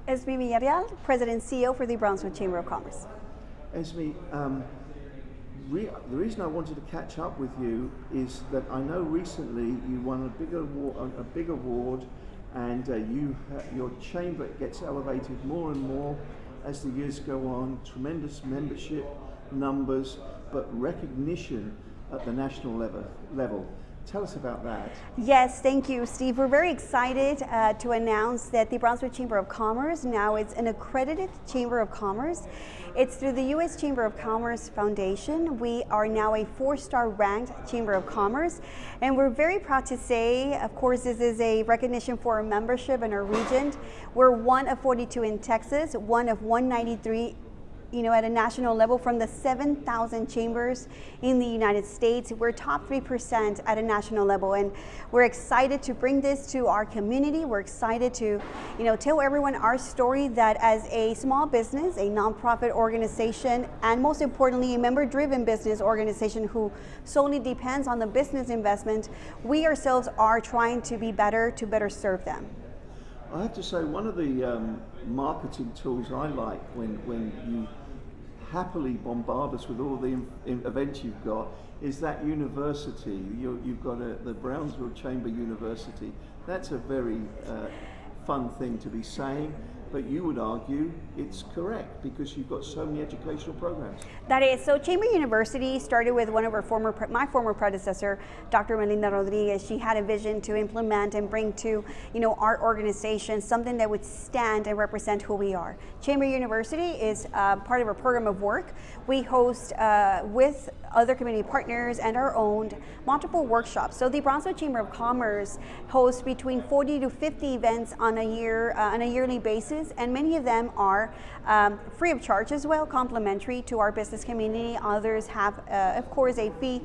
Esmy Villarreal, President and CEO for the Brownsville Chamber of Commerce. Esmy, the reason I wanted to catch up with you is that I know recently you won a big award, and your chamber gets elevated more and more as the years go on. Tremendous membership numbers, but recognition at the national level. Tell us about that. Yes, thank you, Steve. We're very excited to announce that the Brownsville Chamber of Commerce now is an accredited Chamber of Commerce. It's through the U.S. Chamber of Commerce Foundation. We are now a 4-star ranked Chamber of Commerce, and we're very proud to say, of course, this is a recognition for our membership in our region. We're one of 42 in Texas, one of 193 at a national level from the 7,000 chambers in the United States. We're top 3% at a national level, and we're excited to bring this to our community. We're excited to, tell everyone our story that as a small business, a nonprofit organization, and most importantly, a member-driven business organization who solely depends on the business investment, we ourselves are trying to be better to better serve them. I have to say, one of the marketing tools I like when you happily bombard us with all the events you've got is that university. You've got the Brownsville Chamber University. That's a very fun thing to be saying, but you would argue it's correct because you've got so many educational programs. That is. So Chamber University started with one of my former predecessor, Dr. Melinda Rodriguez. She had a vision to implement and bring to, our organization something that would stand and represent who we are. Chamber University is part of a program of work. We host with other community partners and our own multiple workshops. So the Brownsville Chamber of Commerce hosts between 40 to 50 events on a yearly basis, and many of them are free of charge as well, complimentary to our business community. Others have, of course, a fee.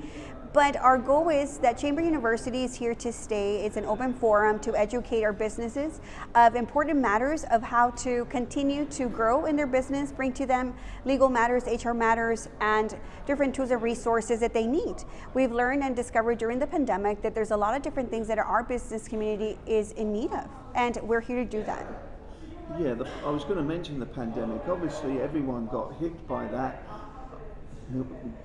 But our goal is that Chamber University is here to stay. It's an open forum to educate our businesses of important matters of how to continue to grow in their business, bring to them legal matters, HR matters, and different tools and resources that they need. We've learned and discovered during the pandemic that there's a lot of different things that our business community is in need of, and we're here to do that. Yeah, I was going to mention the pandemic. Obviously, everyone got hit by that.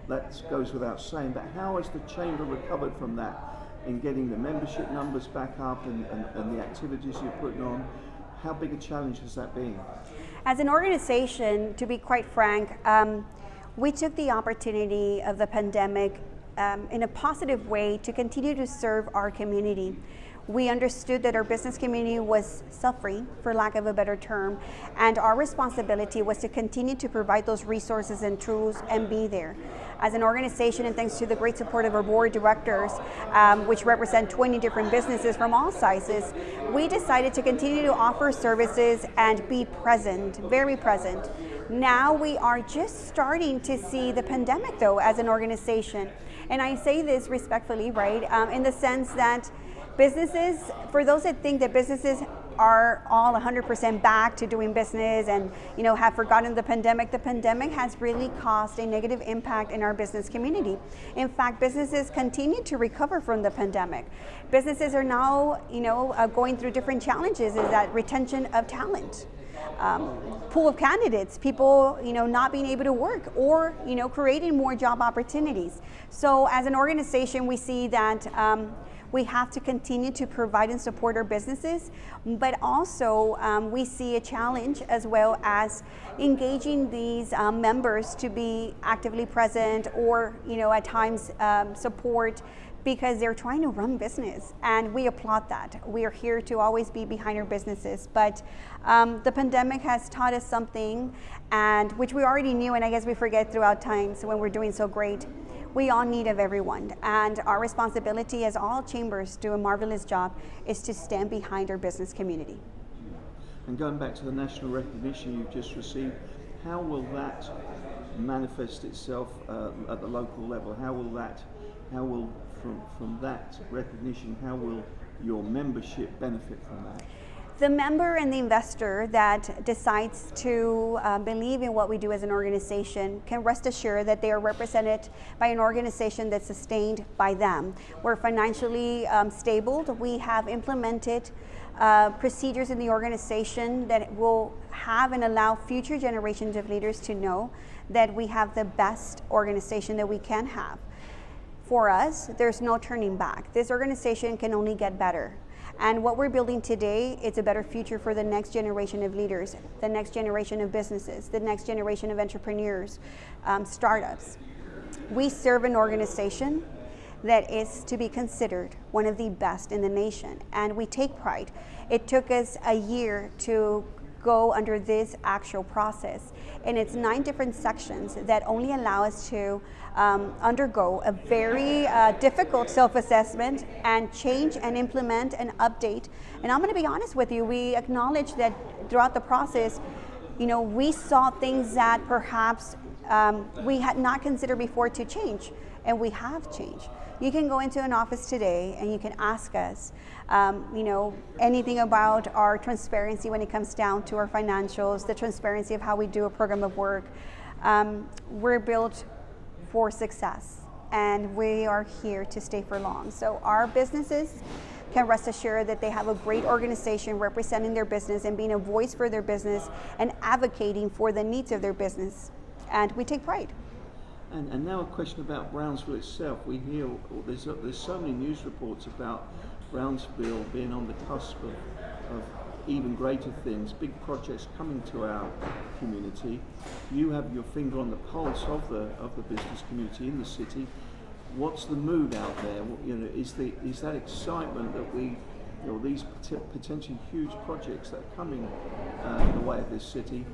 That goes without saying, but how has the Chamber recovered from that in getting the membership numbers back up and the activities you're putting on? How big a challenge has that been? As an organization, to be quite frank, we took the opportunity of the pandemic in a positive way to continue to serve our community. We understood that our business community was suffering, for lack of a better term, and our responsibility was to continue to provide those resources and tools and be there. As an organization, and thanks to the great support of our board of directors, which represent 20 different businesses from all sizes, we decided to continue to offer services and be present, very present. Now we are just starting to see the pandemic, though, as an organization. And I say this respectfully, right, in the sense that businesses, for those that think that businesses are all 100% back to doing business and have forgotten the pandemic has really caused a negative impact in our business community. In fact, businesses continue to recover from the pandemic. Businesses are now going through different challenges, is that retention of talent. Pool of candidates, people not being able to work, or creating more job opportunities. So as an organization, we see that we have to continue to provide and support our businesses, but also we see a challenge as well as engaging these members to be actively present or at times support, because they're trying to run business, and we applaud that. We are here to always be behind our businesses, but the pandemic has taught us something, and which we already knew, and I guess we forget throughout times when we're doing so great. We all need of everyone, and our responsibility as all chambers do a marvelous job is to stand behind our business community. And going back to the national recognition you've just received, how will that manifest itself at the local level? From that recognition, how will your membership benefit from that? The member and the investor that decides to believe in what we do as an organization can rest assured that they are represented by an organization that's sustained by them. We're financially stable. We have implemented procedures in the organization that will have and allow future generations of leaders to know that we have the best organization that we can have. For us, there's no turning back. This organization can only get better. And what we're building today, it's a better future for the next generation of leaders, the next generation of businesses, the next generation of entrepreneurs, startups. We serve an organization that is to be considered one of the best in the nation, and we take pride. It took us a year to go under this actual process, and it's 9 different sections that only allow us to undergo a very difficult self-assessment and change and implement and update. And I'm going to be honest with you, we acknowledge that throughout the process, we saw things that perhaps we had not considered before to change, and we have changed. You can go into an office today and you can ask us, anything about our transparency when it comes down to our financials, the transparency of how we do a program of work. We're built for success, and we are here to stay for long. So our businesses can rest assured that they have a great organization representing their business and being a voice for their business and advocating for the needs of their business. And we take pride. And now a question about Brownsville itself. We hear there's so many news reports about Brownsville being on the cusp of even greater things, big projects coming to our community. You have your finger on the pulse of the business community in the city. What's the mood out there? Is that excitement that these potentially huge projects that are coming the way of this city?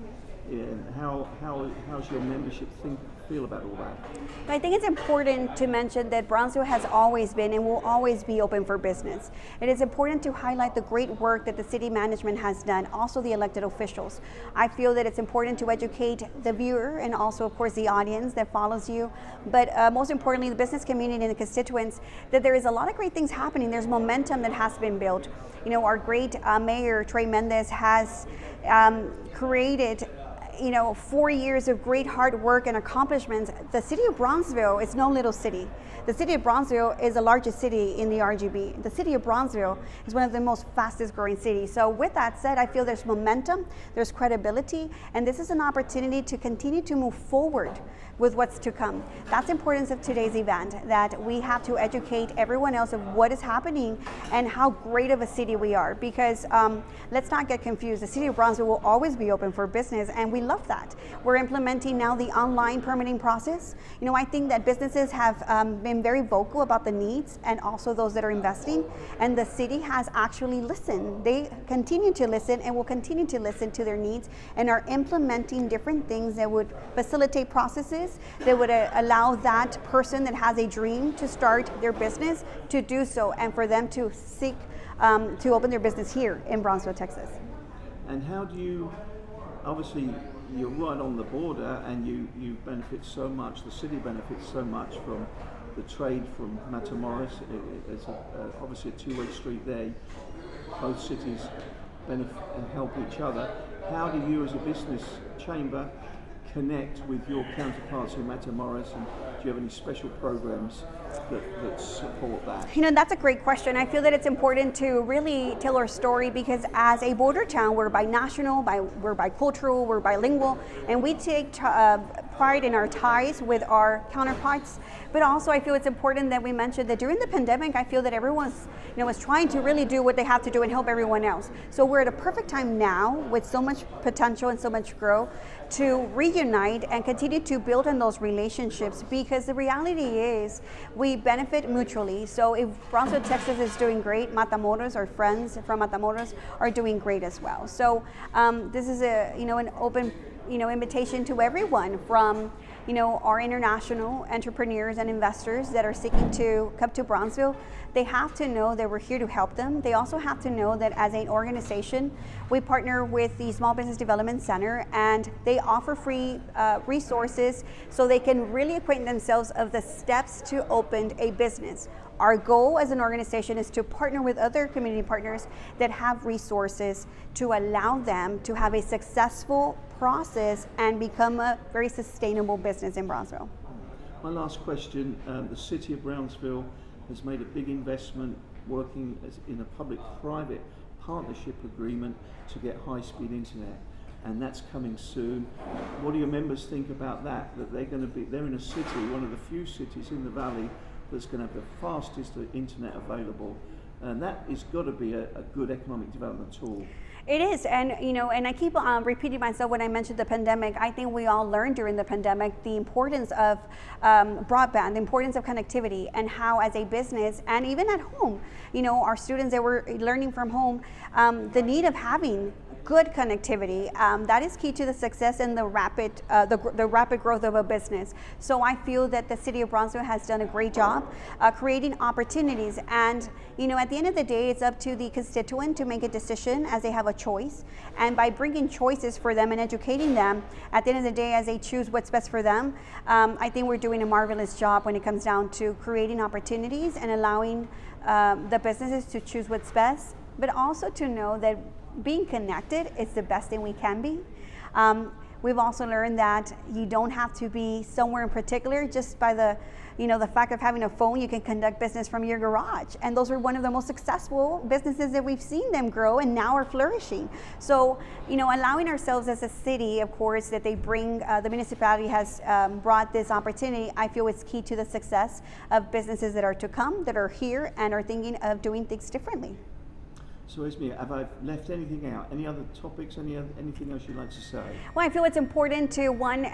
And how's your membership feel about all that? I think it's important to mention that Brownsville has always been and will always be open for business. It is important to highlight the great work that the city management has done, also the elected officials. I feel that it's important to educate the viewer and also, of course, the audience that follows you, but most importantly, the business community and the constituents, that there is a lot of great things happening. There's momentum that has been built. Our great mayor, Trey Mendez, has created 4 years of great hard work and accomplishments. The city of Brownsville is no little city. The city of Brownsville is the largest city in the RGB. The city of Brownsville is one of the most fastest growing cities. So with that said, I feel there's momentum, there's credibility, and this is an opportunity to continue to move forward with what's to come. That's the importance of today's event, that we have to educate everyone else of what is happening and how great of a city we are, because let's not get confused. The city of Brownsville will always be open for business, and we love that. We're implementing now the online permitting process. I think that businesses have been very vocal about the needs and also those that are investing, and the city has actually listened. They continue to listen and will continue to listen to their needs and are implementing different things that would facilitate processes that would allow that person that has a dream to start their business to do so, and for them to seek to open their business here in Brownsville, Texas. And how do you, obviously you're right on the border and you benefit so much, the city benefits so much from the trade from Matamoros. It's obviously a two-way street there. Both cities help each other. How do you as a business chamber connect with your counterparts in Matamoros, and do you have any special programs that support that? That's a great question. I feel that it's important to really tell our story, because as a border town, we're binational, we're bicultural, we're bilingual, and we take pride in our ties with our counterparts. But also I feel it's important that we mention that during the pandemic, I feel that everyone's was trying to really do what they have to do and help everyone else. So we're at a perfect time now with so much potential and so much growth to reunite and continue to build on those relationships, because the reality is we benefit mutually. So if Brownsville, Texas is doing great, Matamoros, our friends from Matamoros, are doing great as well. So this is an open invitation to everyone from our international entrepreneurs and investors that are seeking to come to Brownsville. They have to know that we're here to help them. They also have to know that as an organization, we partner with the Small Business Development Center, and they offer free resources so they can really acquaint themselves of the steps to open a business. Our goal as an organization is to partner with other community partners that have resources to allow them to have a successful process and become a very sustainable business in Brownsville. My last question, the city of Brownsville has made a big investment working in a public-private partnership agreement to get high-speed internet. and that's coming soon. What do your members think about that? That they're in a city, one of the few cities in the valley that's going to have the fastest internet available, and that is got to be a good economic development tool. It is, and and I keep repeating myself when I mentioned the pandemic. I think we all learned during the pandemic the importance of broadband, the importance of connectivity, and how as a business and even at home, our students that were learning from home, the need of having good connectivity, that is key to the success and the rapid growth of a business. So I feel that the city of Brownsville has done a great job creating opportunities, and at the end of the day, it's up to the constituent to make a decision as they have a choice, and by bringing choices for them and educating them at the end of the day as they choose what's best for them, I think we're doing a marvelous job when it comes down to creating opportunities and allowing the businesses to choose what's best, but also to know that being connected is the best thing we can be. We've also learned that you don't have to be somewhere in particular. Just by the fact of having a phone, you can conduct business from your garage. And those are one of the most successful businesses that we've seen them grow and now are flourishing. So, allowing ourselves as a city, of course, that they bring, the municipality has brought this opportunity, I feel it's key to the success of businesses that are to come, that are here and are thinking of doing things differently. So Esmy, have I left anything out? Any other topics? Anything else you'd like to say? Well, I feel it's important to, one,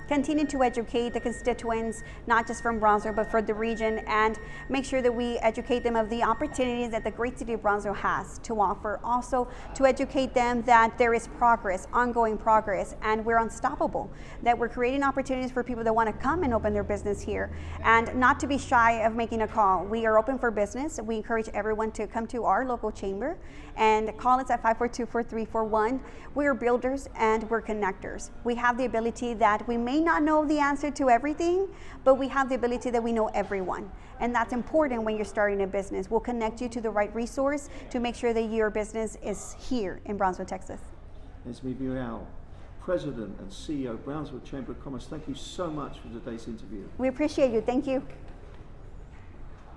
continue to educate the constituents, not just from Brownsville, but for the region, and make sure that we educate them of the opportunities that the great city of Brownsville has to offer. Also, to educate them that there is progress, ongoing progress, and we're unstoppable, that we're creating opportunities for people that want to come and open their business here, and not to be shy of making a call. We are open for business. We encourage everyone to come to our local chamber and call us at 542-4341. We are builders and we're connectors. We have the ability that we may not know the answer to everything, but we have the ability that we know everyone. And that's important when you're starting a business. We'll connect you to the right resource to make sure that your business is here in Brownsville, Texas. Esmy Villarreal, President and CEO, Brownsville Chamber of Commerce, thank you so much for today's interview. We appreciate you. Thank you.